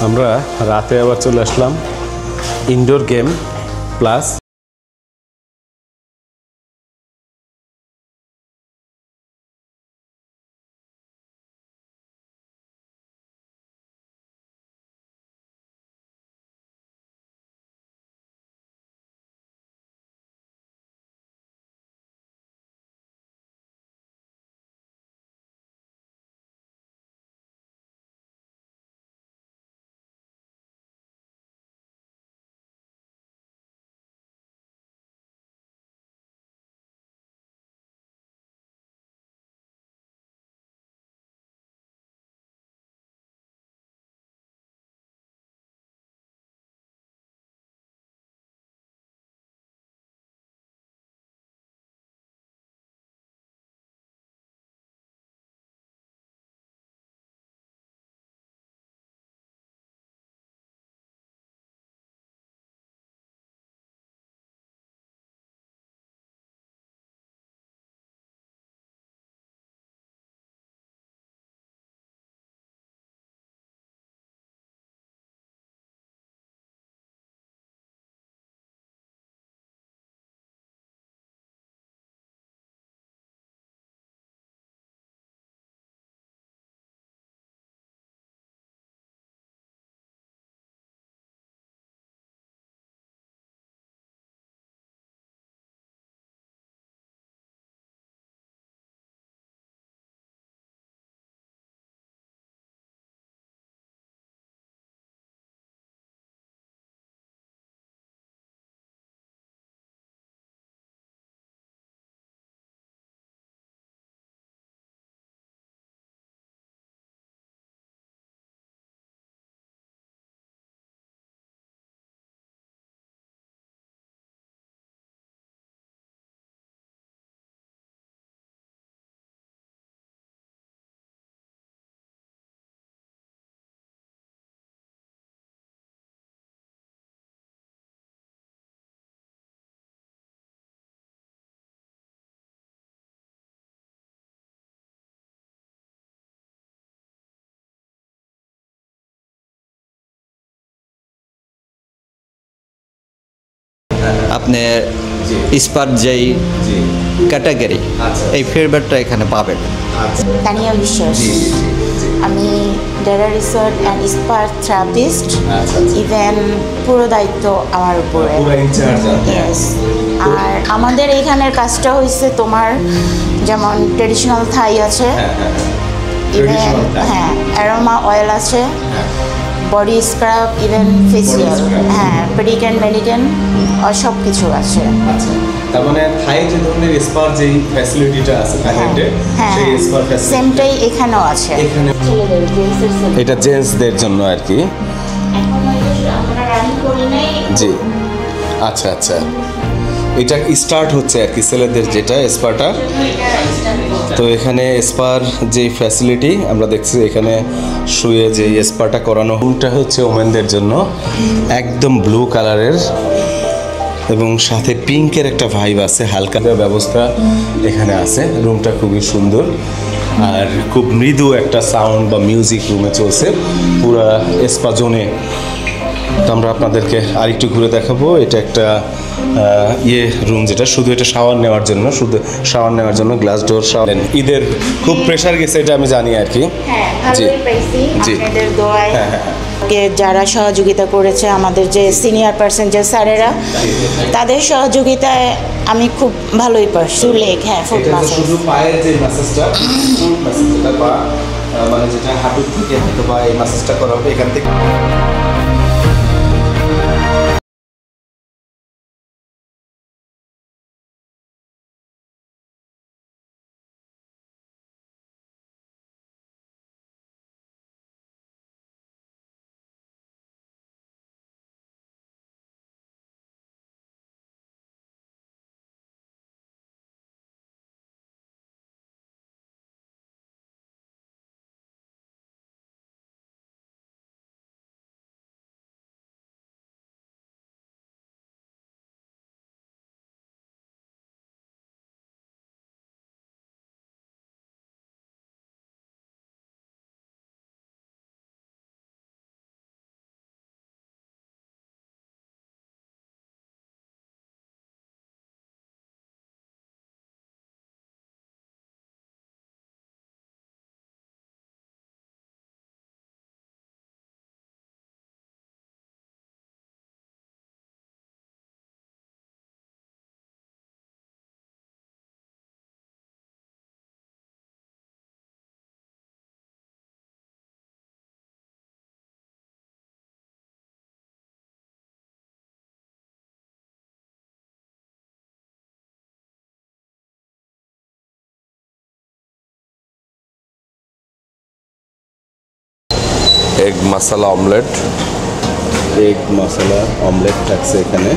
আমরা রাতে আবার চলে আসলাম ইনডোর গেম প্লাস আপনার ইস্পাত যেই ক্যাটাগরি এই ফিডব্যাকটা এখানে পাবেন। তানিয়া বিশ্বাস, আমি ডেরা রিসোর্ট অ্যান্ড স্পার থেরাপিস্ট। ইভেন পুরো দায়িত্ব আমার উপরে। Yes. আর আমাদের এখানের কাজটা হয়েছে তোমার যেমন ট্রেডিশনাল থাই আছে, ইভেন হ্যাঁ অ্যারোমা অয়েল আছে, বডি স্ক্রাব, ইভেন ফেসিয়াল, হ্যাঁ পেডিকেন মেডিকেন সব কিছু আছে। তার মানে থাই যে ধরনের স্পার যেই ফ্যাসিলিটিটা আছে থাইল্যান্ডে সেই স্পার ফ্যাসিলিটি সেমটাই এখানেও আছে। এখানে ছেলেদের জেন্টসের সেল। এটা জেন্টসদের জন্য আর কি। এখন আমরা রানিং করি নাই। জি আচ্ছা আচ্ছা, এটা স্টার্ট হচ্ছে আর কি ছেলেদের যেটা স্পাটা। তো এখানে স্পার যে ফ্যাসিলিটি আমরা দেখছি এখানে শুয়ে যে স্পাটা করানো, রুমটা হচ্ছে ওমেনদের জন্য একদম ব্লু কালারের এবং সাথে পিঙ্কের একটা ভাইব আছে, হালকা ব্যবস্থা এখানে আছে। রুমটা খুবই সুন্দর আর খুব মৃদু একটা সাউন্ড বা মিউজিক রুমে চলছে পুরা স্পা জোনে। তো আমরা আপনাদেরকে আরেকটু ঘুরে দেখাবো। এটা একটা রুম যেটা শুধু এটা শাওয়ার নেওয়ার জন্য, শুধু শাওয়ার নেওয়ার জন্য গ্লাস ডোর শাওয়ার। ঈদের খুব প্রেশার গেছে এটা আমি জানি আর কি। হ্যাঁ ভালোই পাইছি আপনাদের দোয়ায়। যারা সহযোগিতা করেছে আমাদের যে সিনিয়র পার্সন যে স্যারেরা, তাদের সহযোগিতায় আমি খুব ভালোই পারছি। লেগ হ্যাঁ ফুট মাসাজ, শুধু পায়ের যে ম্যাসাজটা, ফুট ম্যাসাজ যেটা পা মানে যেটা হাঁটুর থেকে হয়তো বা এই ম্যাসাজটা করা হবে এখান থেকে। এগ মশলা অমলেট, এগ মশলা অমলেট থাকছে এখানে,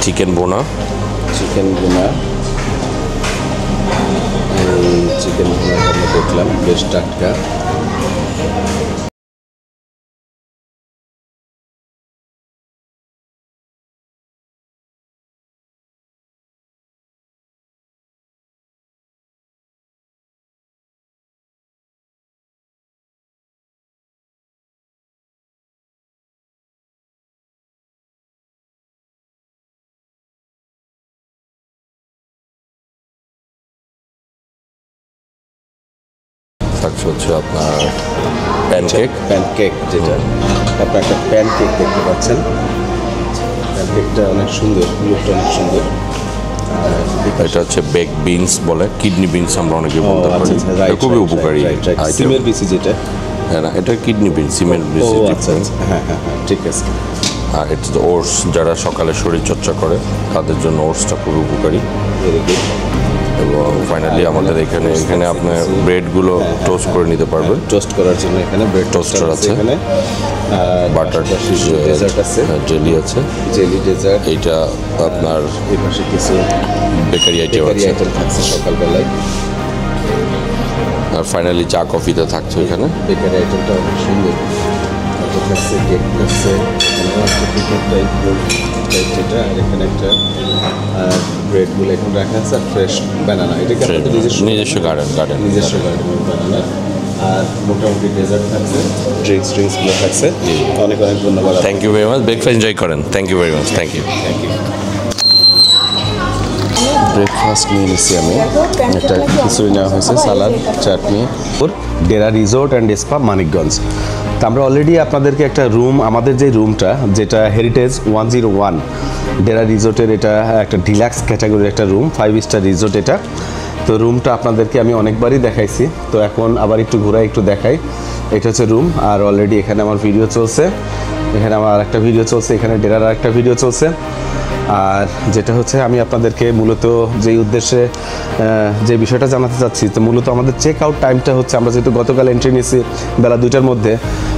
চিকেন বোনা, চিকেন ভুনা। চিকেন ভুনাটা আমরা দেখলাম, বেশ টাটকা। থাকছে হচ্ছে আপনার প্যানকেক, প্যানকেক যেটা আপনার একটা প্যানকেক দেখতে পাচ্ছেন। প্যানকেকটা অনেক সুন্দর, লুকটা অনেক সুন্দর। এটা হচ্ছে বেক বিনস বলে, কিডনি বিনস আমরা অনেকে বলতে পারি, এটা খুবই উপকারী আইটেম। সিমের বিচি যেটা, হ্যাঁ না, এটা কিডনি বিনস, সিমের বিনস। আচ্ছা আচ্ছা, হ্যাঁ হ্যাঁ হ্যাঁ, ঠিক আছে। আর এটা তো ওটস, যারা সকালে শরীর চর্চা করে তাদের জন্য ওটসটা খুবই উপকারী। Very good. এবং ফাইনালি আমাদের এখানে আপনার ব্রেডগুলো টোস্ট করে নিতে পারবেন। টোস্ট করার জন্য এখানে ব্রেড টোস্টার আছে, এখানে বাটার ডেজার্ট আছে, জেলি আছে, জেলি ডেজার্ট। এইটা আপনার এই পাশে কিছু বেকারি আইটেম আছে, আইটেম থাকছে সকালবেলায়। আর ফাইনালি চা কফিতে থাকছে এখানে। বেকারি আইটেমটা অনেক সুন্দর, এটা থাকছে কেক থাকছে, এখানেও একটা কেকের টাইপ যেটা, আর এখানে একটা ব্রেডগুলো এখন রাখা আছে, আর ফ্রেশ ব্যানানা। এটা কি আপনাদের নিজস্ব গার্ডেন নিজস্ব গার্ডেনের ব্যানানা। আর মোটামুটি ডেজার্ট থাকছে, ড্রিঙ্কসগুলো থাকছে। অনেক অনেক ধন্যবাদ। Thank you very much, breakfast enjoy করেন। Thank you very much, thank you. Thank you. Breakfast নিয়ে নিচ্ছি আমি, একটা খিচুড়ি নেওয়া হয়েছে, salad, chutney. Dera resort and spa Manikganj. তো আমরা অলরেডি আপনাদেরকে একটা রুম, আমাদের যে রুমটা যেটা হেরিটেজ 101 ডেরা রিসোর্টের, এটা একটা ডিলাক্স ক্যাটাগরির একটা রুম, 5 স্টার রিসোর্ট এটা। তো রুমটা আপনাদেরকে আমি অনেকবারই দেখাইছি, তো এখন আবার একটু ঘোরাই, একটু দেখাই। এটা হচ্ছে রুম, আর অলরেডি এখানে আমার ভিডিও চলছে, এখানে আমার আরেকটা ভিডিও চলছে, এখানে ডেরার আরেকটা ভিডিও চলছে। আর যেটা হচ্ছে আমি আপনাদেরকে মূলত যেই উদ্দেশ্যে যে বিষয়টা জানাতে চাচ্ছি, তো মূলত আমাদের চেক আউট টাইমটা হচ্ছে, আমরা যেহেতু গতকাল এন্ট্রি নিয়েছি বেলা 2টার মধ্যে,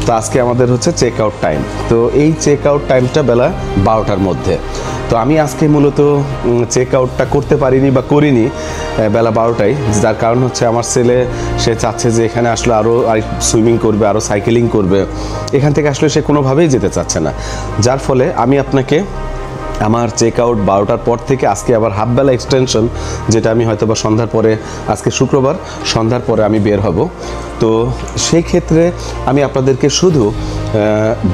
তো আজকে আমাদের হচ্ছে চেক আউট টাইম। তো এই চেক আউট টাইমটা বেলা 12টার মধ্যে। তো আমি আজকে মূলত চেক আউটটা করতে পারিনি বা করিনি বেলা 12টায়, যার কারণ হচ্ছে আমার ছেলে সে চাচ্ছে যে এখানে আসলে আরও সুইমিং করবে, আরও সাইকেলিং করবে, এখান থেকে আসলে সে কোনোভাবেই যেতে চাচ্ছে না। যার ফলে আমি আপনাকে আমার চেক আউট 12টার পর থেকে আজকে আবার হাফবেলা এক্সটেনশন, যেটা আমি হয়তো বা সন্ধ্যার পরে, আজকে শুক্রবার সন্ধ্যার পরে আমি বের হব। তো সেই ক্ষেত্রে আমি আপনাদেরকে শুধু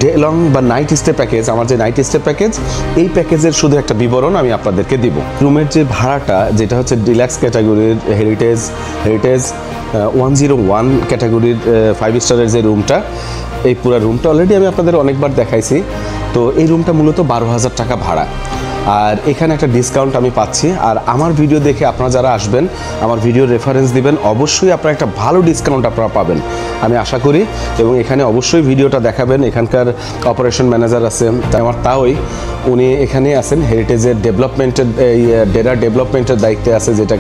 ডে লং বা নাইট স্টে প্যাকেজ, আমার যে নাইট স্টে প্যাকেজ, এই প্যাকেজের শুধু একটা বিবরণ আমি আপনাদেরকে দিব। রুমের যে ভাড়াটা, যেটা হচ্ছে ডিলাক্স ক্যাটাগরির হেরিটেজ 101 ক্যাটাগরির 5 স্টারের যে রুমটা, এই পুরো রুমটা অলরেডি আমি আপনাদের অনেকবার দেখাইছি। তো এই রুমটা মূলত 12,000 টাকা ভাড়া, আর এখানে একটা ডিসকাউন্ট আমি পাচ্ছি। আর আমার ভিডিও দেখে আপনারা যারা আসবেন, আমার ভিডিওর রেফারেন্স দিবেন, অবশ্যই আপনারা একটা ভালো ডিসকাউন্ট আপনারা পাবেন আমি আশা করি। এবং এখানে অবশ্যই ভিডিওটা দেখাবেন। এখানকার অপারেশন ম্যানেজার আছে, আমার তাওই, উনি এখানে আছেন হেরিটেজের ডেভেলপমেন্টের, এই ডেরা ডেভেলপমেন্টের দায়িত্বে আছে, যেটা